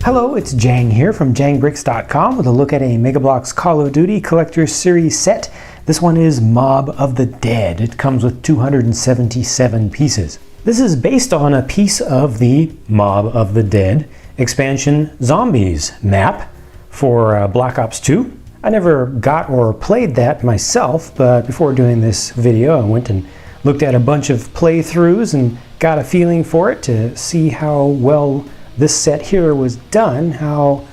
Hello, it's Jang here from jangbricks.com with a look at a Mega Bloks Call of Duty Collector Series set. This one is Mob of the Dead. It comes with 277 pieces. This is based on a piece of the Mob of the Dead expansion Zombies map for Black Ops 2. I never got or played that myself, but before doing this video I went and looked at a bunch of playthroughs and got a feeling for it to see how well this set here was done, how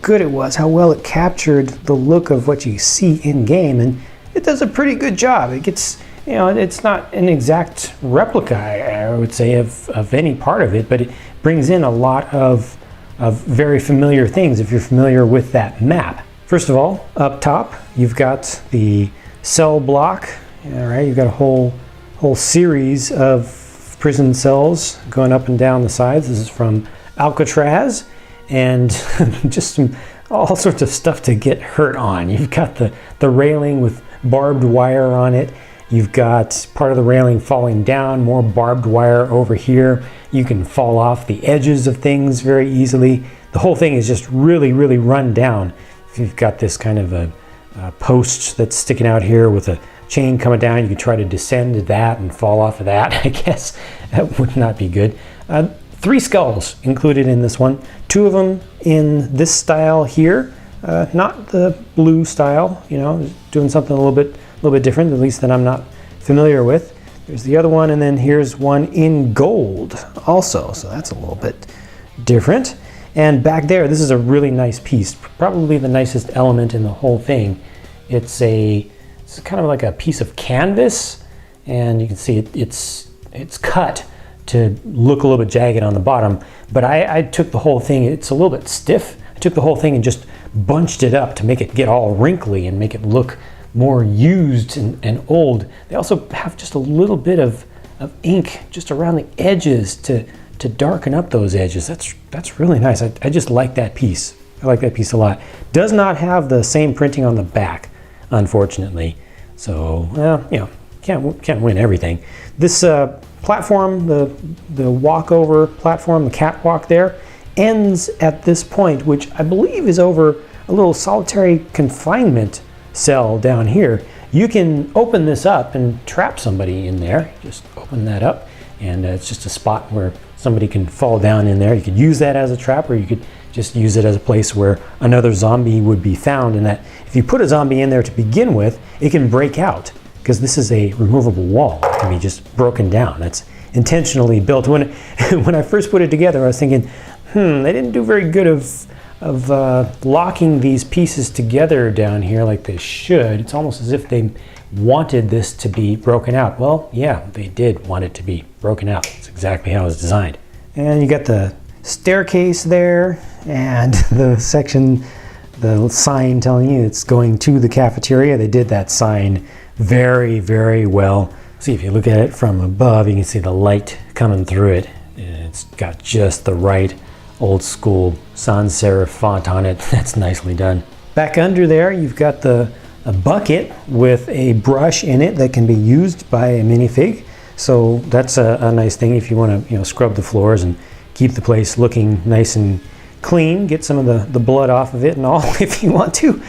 good it was, how well it captured the look of what you see in game, and it does a pretty good job. It gets, you know, it's not an exact replica, I would say, of any part of it, but it brings in a lot of very familiar things if you're familiar with that map. First of all, up top, you've got the cell block. All right, you've got a whole series of prison cells going up and down the sides. This is from Alcatraz, and just all sorts of stuff to get hurt on. You've got the railing with barbed wire on it. You've got part of the railing falling down, more barbed wire over here. You can fall off the edges of things very easily. The whole thing is just really run down. If you've got this kind of a post that's sticking out here with a chain coming down, you can try to descend to that and fall off of that. I guess that would not be good. 3 skulls included in this one. 2 of them in this style here, not the blue style. You know, doing something a little bit different, at least that I'm not familiar with. There's the other one, and then here's one in gold also, so that's a little bit different. And back there, this is a really nice piece, probably the nicest element in the whole thing. It's kind of like a piece of canvas, and you can see it's cut to look a little bit jagged on the bottom, but I took the whole thing, it's a little bit stiff. I took the whole thing and just bunched it up to make it get all wrinkly and make it look more used and old. They also have just a little bit of ink just around the edges to darken up those edges. That's really nice. I just like that piece. I like that piece a lot. Does not have the same printing on the back, unfortunately. So, well, you know, can't win everything. This platform, the walkover platform, the catwalk there, ends at this point, which I believe is over a little solitary confinement cell down here. You can open this up and trap somebody in there. Just open that up, and it's just a spot where somebody can fall down in there. You could use that as a trap, or you could just use it as a place where another zombie would be found, and that if you put a zombie in there to begin with, it can break out, because this is a removable wall. It can be just broken down. That's intentionally built. When I first put it together, I was thinking, they didn't do very good of locking these pieces together down here like they should. It's almost as if they wanted this to be broken out. Well, yeah, they did want it to be broken out. It's exactly how it was designed. And you got the staircase there, and the sign telling you it's going to the cafeteria. They did that sign very well. See, if you look at it from above, you can see the light coming through it. It's got just the right old school sans serif font on it. That's nicely done. Back under there, you've got a bucket with a brush in it that can be used by a minifig. So that's a nice thing if you want to, scrub the floors and keep the place looking nice and clean. Get some of the blood off of it and all if you want to.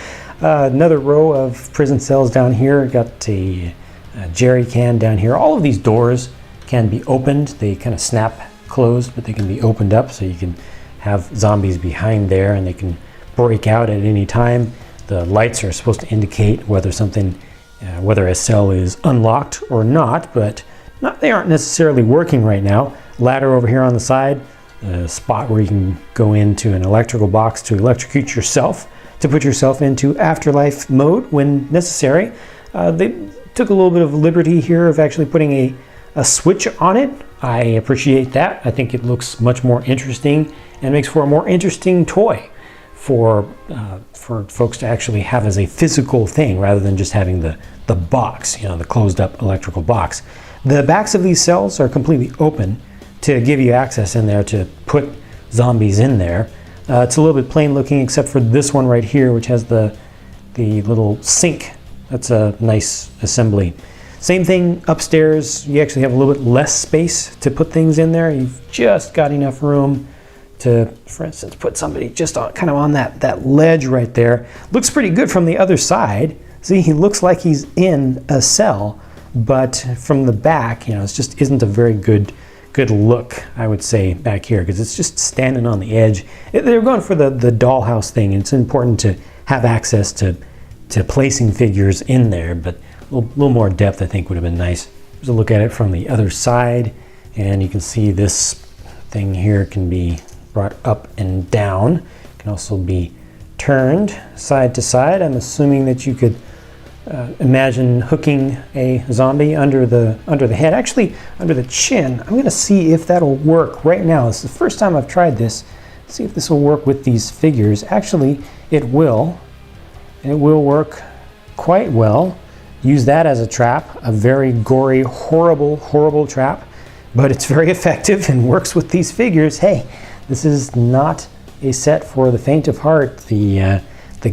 Another row of prison cells down here. Got a jerry can down here. All of these doors can be opened. They kind of snap closed, but they can be opened up, so you can have zombies behind there and they can break out at any time. The lights are supposed to indicate whether whether a cell is unlocked or not, but they aren't necessarily working right now. Ladder over here on the side, a spot where you can go into an electrical box to electrocute yourself, to put yourself into afterlife mode when necessary. They took a little bit of liberty here of actually putting a switch on it. I appreciate that. I think it looks much more interesting and makes for a more interesting toy for folks to actually have as a physical thing rather than just having the box, the closed up electrical box. The backs of these cells are completely open to give you access in there to put zombies in there. It's a little bit plain looking except for this one right here, which has the little sink. That's a nice assembly. Same thing upstairs. You actually have a little bit less space to put things in there. You've just got enough room to, for instance, put somebody just on, kind of on that ledge right there. Looks pretty good from the other side. See, he looks like he's in a cell, but from the back, it just isn't a very good look, I would say, back here, because it's just standing on the edge. They're going for the dollhouse thing, and it's important to have access to placing figures in there, but a little more depth, I think, would have been nice. Here's a look at it from the other side, and you can see this thing here can be brought up and down. It can also be turned side to side. I'm assuming that you could imagine hooking a zombie under the head, actually under the chin. I'm going to see if that'll work right now. This is the first time I've tried this. See if this will work with these figures. Actually, it will. It will work quite well. Use that as a trap, a very gory, horrible trap, but it's very effective and works with these figures. Hey, this is not a set for the faint of heart. The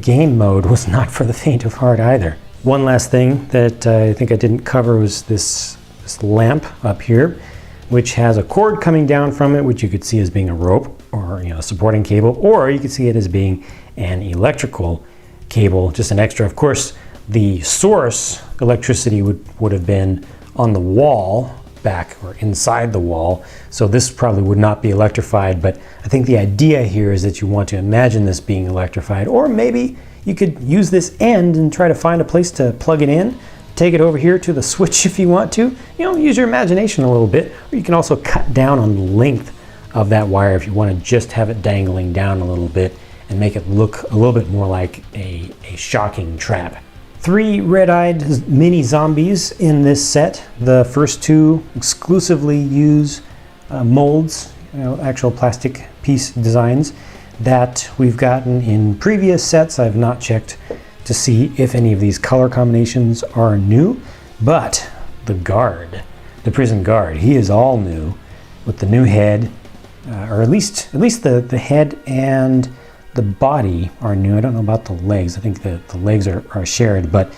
game mode was not for the faint of heart either. One last thing that I think I didn't cover was this lamp up here, which has a cord coming down from it, which you could see as being a rope or a supporting cable, or you could see it as being an electrical cable, just an extra. Of course, the source electricity would have been on the wall back or inside the wall, so this probably would not be electrified, but I think the idea here is that you want to imagine this being electrified, or maybe you could use this end and try to find a place to plug it in, take it over here to the switch if you want to. Use your imagination a little bit, or you can also cut down on the length of that wire if you want to just have it dangling down a little bit and make it look a little bit more like a shocking trap. 3 red-eyed mini zombies in this set. The first 2 exclusively use molds, actual plastic piece designs that we've gotten in previous sets. I've not checked to see if any of these color combinations are new, but the guard, the prison guard, he is all new with the new head, or at least the head and the body are new. I don't know about the legs. I think the legs are shared, but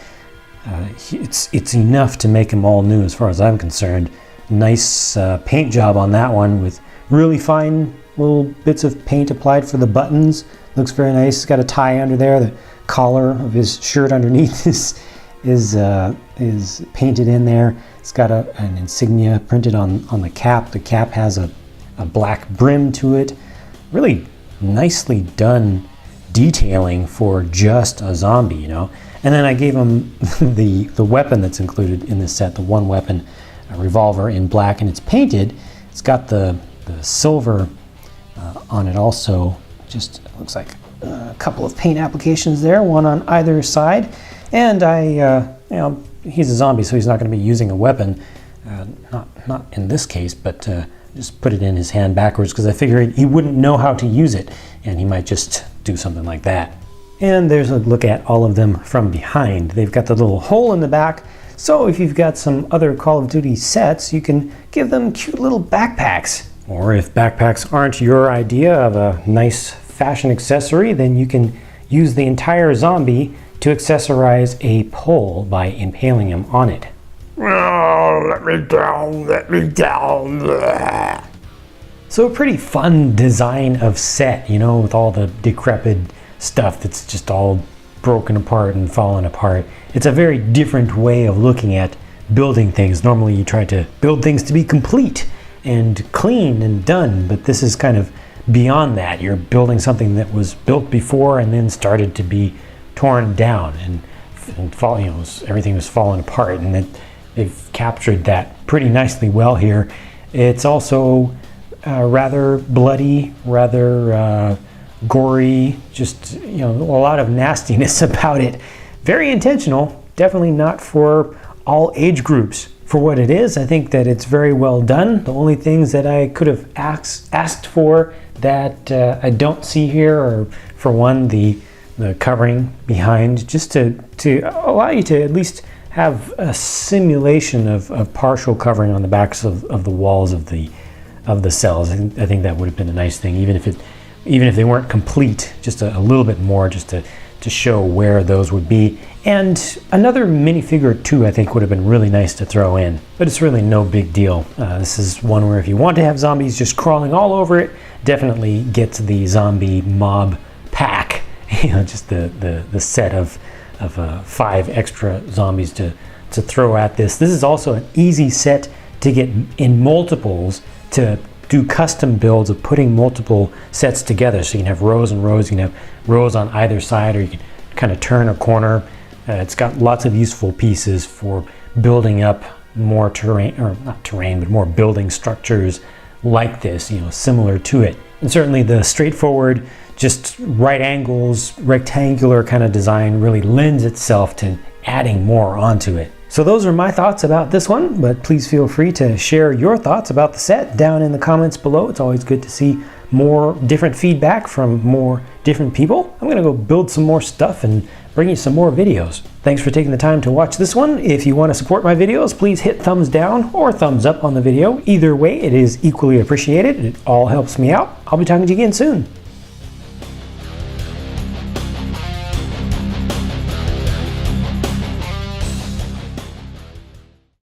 it's enough to make them all new as far as I'm concerned. Nice paint job on that one with really fine little bits of paint applied for the buttons. Looks very nice. It's got a tie under there. The collar of his shirt underneath is painted in there. It's got an insignia printed on the cap. The cap has a black brim to it. Really nicely done detailing for just a zombie, And then I gave him the weapon that's included in this set, the one weapon, a revolver in black, and it's painted. It's got the silver on it also. Just looks like a couple of paint applications there, one on either side. And he's a zombie, so he's not going to be using a weapon. Not in this case, but just put it in his hand backwards because I figured he wouldn't know how to use it, and he might just do something like that. And there's a look at all of them from behind. They've got the little hole in the back, so if you've got some other Call of Duty sets, you can give them cute little backpacks. Or if backpacks aren't your idea of a nice fashion accessory, then you can use the entire zombie to accessorize a pole by impaling him on it. Oh, let me down. Blah. So a pretty fun design of set, with all the decrepit stuff that's just all broken apart and fallen apart. It's a very different way of looking at building things. Normally you try to build things to be complete and clean and done, but this is kind of beyond that. You're building something that was built before and then started to be torn down and everything was falling apart, and they've captured that pretty nicely well here. It's also rather bloody, rather gory, just a lot of nastiness about it. Very intentional, definitely not for all age groups. For what it is, I think that it's very well done. The only things that I could have asked for that I don't see here are, for one, the covering behind, just to allow you to at least have a simulation of partial covering on the backs of the walls of the cells. I think that would have been a nice thing, even if they weren't complete, just a little bit more, just to show where those would be. And another minifigure or two I think would have been really nice to throw in, but it's really no big deal. This is one where if you want to have zombies just crawling all over it, definitely gets the zombie mob pack. Just the set of 5 extra zombies to throw at this. This is also an easy set to get in multiples, to do custom builds of putting multiple sets together. So you can have rows and rows, you can have rows on either side, or you can kind of turn a corner. It's got lots of useful pieces for building up more terrain, or not terrain, but more building structures like this, similar to it. And certainly the straightforward, just right angles, rectangular kind of design really lends itself to adding more onto it. So those are my thoughts about this one, but please feel free to share your thoughts about the set down in the comments below. It's always good to see more different feedback from more different people. I'm gonna go build some more stuff and bring you some more videos. Thanks for taking the time to watch this one. If you want to support my videos, please hit thumbs down or thumbs up on the video. Either way, it is equally appreciated. It all helps me out. I'll be talking to you again soon.